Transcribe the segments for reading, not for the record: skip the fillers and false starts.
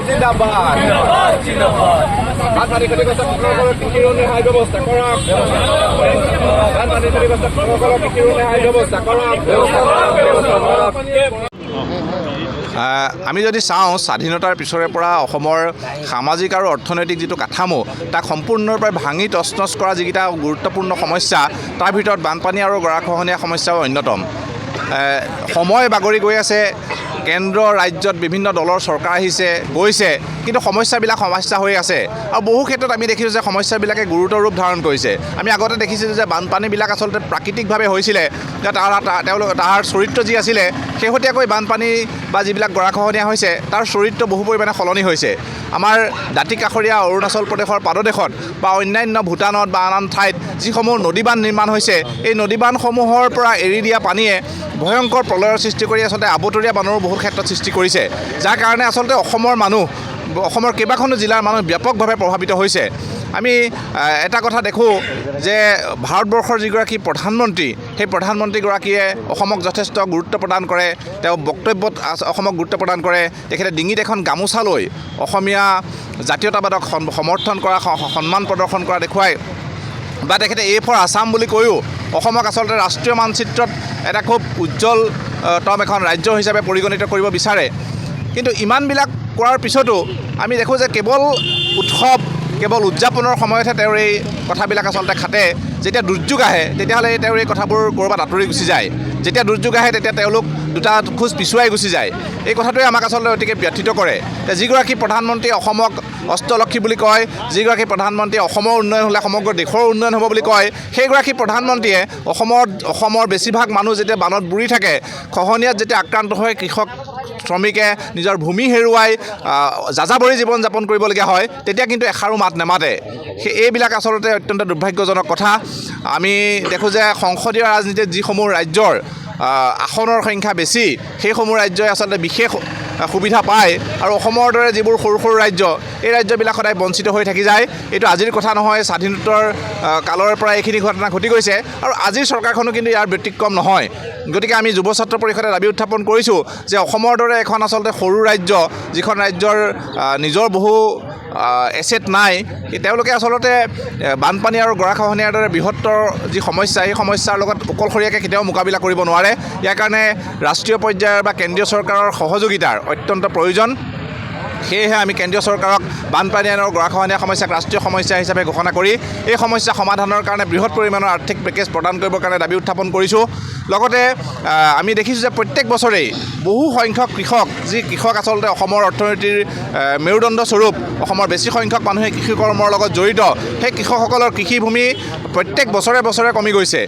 জিন্দাবাদ জিন্দাবাদ বানপানী ক্ষতিগ্ৰস্ত কৃষিৰ ৰেহাই ব্যৱস্থা কৰক বানপানী ক্ষতিগ্ৰস্ত কৃষিৰ ৰেহাই ব্যৱস্থা কৰক আমি যদি চাওঁ স্বাধীনতাৰ পিছৰে পৰা অসমৰ সামাজিক আৰু অৰ্থনৈতিক যিটো কাঠামো তাক সম্পূৰ্ণৰূপে ভাঙি তছনছ কৰা যিকেইটা গুৰুত্বপূৰ্ণ সমস্যা তাৰ ভিতৰত বানপানী আৰু গৰাখহনীয়া সমস্যাও অন্যতম। সময় বাগৰি গৈ আছে, কেন্দ্ৰ ৰাজ্যত বিভিন্ন দলৰ চৰকাৰ আহিছে গৈছে, কিন্তু সমস্যাবিলাক সমস্যা হৈ আছে আৰু বহু ক্ষেত্ৰত আমি দেখিছোঁ যে সমস্যাবিলাকে গুৰুতৰ ৰূপ ধাৰণ কৰিছে। আমি আগতে দেখিছিলোঁ যে বানপানীবিলাক আচলতে প্ৰাকৃতিকভাৱে হৈছিলে, তাৰ চৰিত্ৰ যি আছিলে শেহতীয়াকৈ বানপানী বা যিবিলাক গৰাখহনীয়া হৈছে তাৰ চৰিত্ৰ বহু পৰিমাণে সলনি হৈছে। আমাৰ দাঁতিকাষৰীয়া অৰুণাচল প্ৰদেশৰ পাদদেশত বা অন্যান্য ভূটানত বা আন আন ঠাইত যিসমূহ নদীবান্ধ নিৰ্মাণ হৈছে, এই নদীবান্ধসমূহৰ পৰা এৰি দিয়া পানীয়ে ভয়ংকৰ প্ৰলয়ৰ সৃষ্টি কৰি আচলতে আবতৰীয়া বানৰো বহু ক্ষেত্ৰত সৃষ্টি কৰিছে, যাৰ কাৰণে আচলতে অসমৰ কেইবাখনো জিলাৰ মানুহ ব্যাপকভাৱে প্ৰভাৱিত হৈছে। আমি এটা কথা দেখোঁ যে ভাৰতবৰ্ষৰ যিগৰাকী প্ৰধানমন্ত্ৰী, সেই প্ৰধানমন্ত্ৰীগৰাকীয়ে অসমক যথেষ্ট গুৰুত্ব প্ৰদান কৰে, তেওঁ বক্তব্যত অসমক গুৰুত্ব প্ৰদান কৰে। তেখেতে ডিঙিত এখন গামোচা লৈ অসমীয়া জাতীয়তাবাদক সমৰ্থন কৰা, সন্মান প্ৰদৰ্শন কৰা দেখুৱায়, বা তেখেতে এ ফৰ আছাম বুলি কৈও অসমক আচলতে ৰাষ্ট্ৰীয় মানচিত্ৰত এটা খুব উজ্জ্বলতম এখন ৰাজ্য হিচাপে পৰিগণিত কৰিব বিচাৰে। কিন্তু ইমানবিলাক কৰাৰ পিছতো আমি দেখোঁ যে কেৱল উৎসৱ, কেৱল উদযাপনৰ সময়তহে তেওঁৰ এই কথাবিলাক আচলতে খাটে। যেতিয়া দুৰ্যোগ আহে তেতিয়াহ'লে তেওঁৰ এই কথাবোৰ ক'ৰবাত আঁতৰি গুচি যায়, যেতিয়া দুৰ্যোগ আহে তেতিয়া তেওঁলোক দুটা খোজ পিছুৱাই গুচি যায়। এই কথাটোৱে আমাক আচলতে অতিকে ব্যথিত কৰে। যিগৰাকী প্ৰধানমন্ত্ৰীয়ে অসমক অষ্টলক্ষী বুলি কয়, যিগৰাকী প্ৰধানমন্ত্ৰীয়ে অসমৰ উন্নয়ন হ'লে সমগ্ৰ দেশৰ উন্নয়ন হ'ব বুলি কয়, সেইগৰাকী প্ৰধানমন্ত্ৰীয়ে অসমৰ বেছিভাগ মানুহ যেতিয়া বানত বুৰি থাকে, খহনীয়াত যেতিয়া আক্ৰান্ত হয়, কৃষক শ্ৰমিকে নিজৰ ভূমি হেৰুৱাই যাযাবৰী জীৱন যাপন কৰিবলগীয়া হয়, তেতিয়া কিন্তু এষাৰো মাত নেমাতে। এইবিলাক আচলতে অত্যন্ত দুৰ্ভাগ্যজনক কথা। আমি দেখোঁ যে সংসদীয় ৰাজনীতিত যিসমূহ ৰাজ্যৰ আসনৰ সংখ্যা বেছি, সেইসমূহ ৰাজ্যই আচলতে বিশেষ সুবিধা পায় আৰু অসমৰ দৰে যিবোৰ সৰু সৰু ৰাজ্য, এই ৰাজ্যবিলাক সদায় বঞ্চিত হৈ থাকি যায়। এইটো আজিৰ কথা নহয়, স্বাধীনোত্তৰ কালৰ পৰা এইখিনি ঘটনা ঘটি গৈছে আৰু আজিৰ চৰকাৰখনো কিন্তু ইয়াৰ ব্যতিক্ৰম নহয়। গতিকে আমি যুৱ ছাত্ৰ পৰিষদে দাবী উত্থাপন কৰিছোঁ যে অসমৰ দৰে এখন আচলতে সৰু ৰাজ্য, যিখন ৰাজ্যৰ নিজৰ বহু এছেট নাই, তেওঁলোকে আচলতে বানপানী আৰু গৰাখহনীয়াৰ দৰে বৃহত্তৰ যি সমস্যা, এই সমস্যাৰ লগত অকলশৰীয়াকৈ কেতিয়াও মোকাবিলা কৰিব নোৱাৰে। ইয়াৰ কাৰণে ৰাষ্ট্ৰীয় পৰ্যায়ৰ বা কেন্দ্ৰীয় চৰকাৰৰ সহযোগিতাৰ অত্যন্ত প্ৰয়োজন। সেয়েহে আমি কেন্দ্ৰীয় চৰকাৰক বানপানী আৰু গৰাখহনীয়া সমস্যাক ৰাষ্ট্ৰীয় সমস্যা হিচাপে ঘোষণা কৰি এই সমস্যা সমাধানৰ কাৰণে বৃহৎ পৰিমাণৰ আৰ্থিক পেকেজ প্ৰদান কৰিবৰ কাৰণে দাবী উত্থাপন কৰিছোঁ। লগতে আমি দেখিছোঁ যে প্ৰত্যেক বছৰেই বহু সংখ্যক কৃষক আচলতে অসমৰ অৰ্থনীতিৰ মেৰুদণ্ড স্বৰূপ, অসমৰ বেছি সংখ্যক মানুহে কৃষি কৰ্মৰ লগত জড়িত, সেই কৃষকসকলৰ কৃষিভূমি প্ৰত্যেক বছৰে বছৰে কমি গৈছে।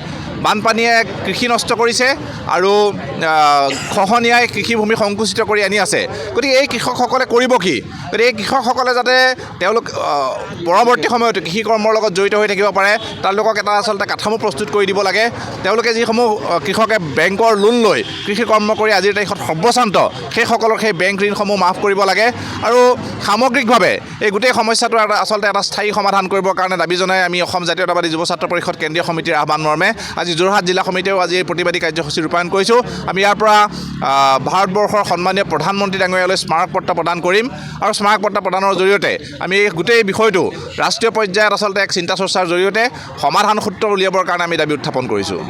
বানপানীয়ে কৃষি নষ্ট কৰিছে আৰু খহনীয়াই কৃষিভূমি সংকুচিত কৰি আনি আছে। গতিকে এই কৃষকসকলে কৰিব কি? গতিকে এই কৃষকসকলে যাতে তেওঁলোক পৰৱৰ্তী সময়তো কৃষি কৰ্মৰ লগত জড়িত হৈ থাকিব পাৰে, তেওঁলোকক এটা আচলতে কাঠামো প্ৰস্তুত কৰি দিব লাগে। তেওঁলোকে যিসমূহ কৃষকে বেংকৰ লোন লৈ কৃষি কৰ্ম কৰি আজিৰ তাৰিখত সৰ্বশ্ৰান্ত, সেইসকলৰ সেই বেংক ঋণসমূহ মাফ কৰিব লাগে আৰু সামগ্ৰিকভাৱে এই গোটেই সমস্যাটো আচলতে এটা স্থায়ী সমাধান কৰিবৰ কাৰণে দাবী জনাই আমি অসম জাতীয়তাবাদী যুৱ ছাত্ৰ পৰিষদ কেন্দ্ৰীয় সমিতিৰ আহ্বান মৰ্মে আজি যোৰহাট জিলা সমিতিয়েও আজি এই প্ৰতিবাদী কাৰ্যসূচী ৰূপায়ণ কৰিছোঁ। আমি ইয়াৰ পৰা ভাৰতবৰ্ষৰ সন্মানীয় প্ৰধানমন্ত্ৰী ডাঙৰীয়ালৈ স্মাৰকপত্ৰ প্ৰদান কৰিম আৰু স্মাৰকপত্ৰ প্ৰদানৰ জৰিয়তে আমি এই গোটেই বিষয়টো ৰাষ্ট্ৰীয় পৰ্যায়ত আচলতে এক চিন্তা চৰ্চাৰ জৰিয়তে সমাধান সূত্ৰ উলিয়াবৰ কাৰণে আমি দাবী উত্থাপন কৰিছোঁ।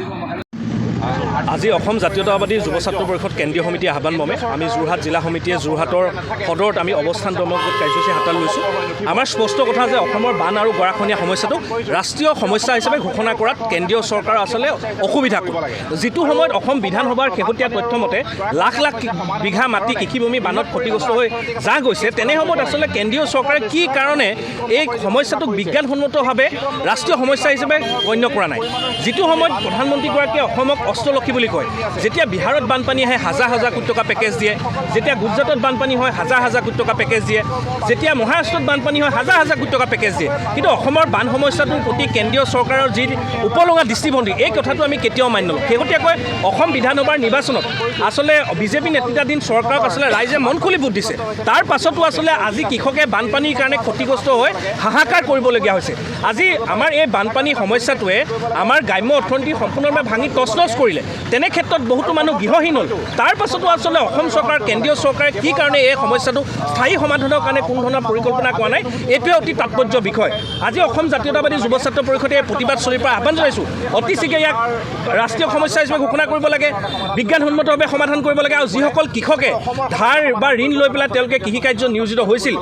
আজি অসম জাতীয়তাবাদী যুৱ ছাত্ৰ পৰিষদ কেন্দ্ৰীয় সমিতিৰ আহ্বান মৰ্মে আমি যোৰহাট জিলা সমিতিয়ে যোৰহাটৰ সদৰত আমি অৱস্থান দমক কাৰ্যসূচী হাতত লৈছোঁ। আমাৰ স্পষ্ট কথা যে অসমৰ বান আৰু গৰাখহনীয়া সমস্যাটো ৰাষ্ট্ৰীয় সমস্যা হিচাপে ঘোষণা কৰাত কেন্দ্ৰীয় চৰকাৰৰ আচলতে অসুবিধা কৰে। যিটো সময়ত অসম বিধানসভাৰ শেহতীয়া তথ্যমতে লাখ লাখ বিঘা মাটি কৃষিভূমি বানত ক্ষতিগ্ৰস্ত হৈ যা গৈছে, তেনে সময়ত আচলতে কেন্দ্ৰীয় চৰকাৰে কি কাৰণে এই সমস্যাটোক বিজ্ঞানসন্মতভাৱে ৰাষ্ট্ৰীয় সমস্যা হিচাপে গণ্য কৰা নাই। যিটো সময়ত প্ৰধানমন্ত্ৰীগৰাকীয়ে অসমক অষ্টলক্ষী বুলি কয়, যেতিয়া বিহাৰত বানপানী আহে হাজাৰ হাজাৰ কোটি টকা পেকেজ দিয়ে, যেতিয়া গুজৰাটত বানপানী হয় হাজাৰ হাজাৰ কোটি টকা পেকেজ দিয়ে, যেতিয়া মহাৰাষ্ট্ৰত বানপানী হয় হাজাৰ হাজাৰ কোটি টকা পেকেজ দিয়ে, কিন্তু অসমৰ বান সমস্যাটোৰ প্ৰতি কেন্দ্ৰীয় চৰকাৰৰ যি উপলঙা দৃষ্টিভংগী, এই কথাটো আমি কেতিয়াও মানি নলওঁ। শেহতীয়াকৈ অসম বিধানসভাৰ নিৰ্বাচনত আচলতে বিজেপি নেতৃত্বাধীন চৰকাৰক আচলতে ৰাইজে মন খুলি ভোট দিছে। তাৰ পাছতো আচলতে আজি কৃষকে বানপানীৰ কাৰণে ক্ষতিগ্ৰস্ত হৈ হাহাকাৰ কৰিবলগীয়া হৈছে। আজি আমাৰ এই বানপানী সমস্যাটোৱে আমাৰ গ্ৰাম্য অৰ্থনীতি সম্পূৰ্ণভাৱে ভাঙি তছনছ কৰিলে। তেনে ক্ষেত্ৰত বহুতো মানুহ গৃহহীন হ'ল। তাৰ পাছতো আচলতে অসম চৰকাৰ কেন্দ্ৰীয় চৰকাৰে কি কাৰণে এই সমস্যাটো স্থায়ী সমাধানৰ কাৰণে কোনো ধৰণৰ পৰিকল্পনা কৰা নাই, এইটোৱে অতি তাৎপৰ্য বিষয়। আজি অসম জাতীয়তাবাদী যুৱ ছাত্ৰ পৰিষদে এই প্ৰতিবাদ চলিৰ পৰা আহ্বান জনাইছোঁ, অতি শীঘ্ৰে ইয়াক ৰাষ্ট্ৰীয় সমস্যা হিচাপে ঘোষণা কৰিব লাগে, বিজ্ঞানসন্মতভাৱে সমাধান কৰিব লাগে। আৰু যিসকল কৃষকে ধাৰ বা ঋণ লৈ পেলাই তেওঁলোকে কৃষিকাৰ্য নিয়োজিত হৈছিল,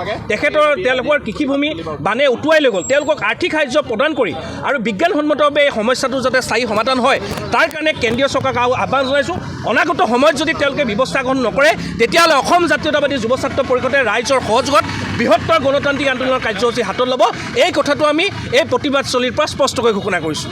তেওঁলোকৰ কৃষিভূমি বানে উটুৱাই লৈ গ'ল, তেওঁলোকক আৰ্থিক সাহায্য প্ৰদান কৰি আৰু বিজ্ঞানসন্মতভাৱে এই সমস্যাটো যাতে স্থায়ী সমাধান হয় তাৰ কাৰণে কেন্দ্ৰীয় চৰকাৰক আহ্বান জনাইছোঁ। অনাগত সময়ত যদি তেওঁলোকে ব্যৱস্থা গ্ৰহণ নকৰে তেতিয়াহ'লে অসম জাতীয়তাবাদী যুৱ ছাত্ৰ পৰিষদে ৰাইজৰ সহযোগত বৃহত্তৰ গণতান্ত্ৰিক আন্দোলনৰ কাৰ্যসূচী হাতত ল'ব। এই কথাটো আমি এই প্ৰতিবাদ চলিৰ পৰা স্পষ্টকৈ ঘোষণা কৰিছোঁ।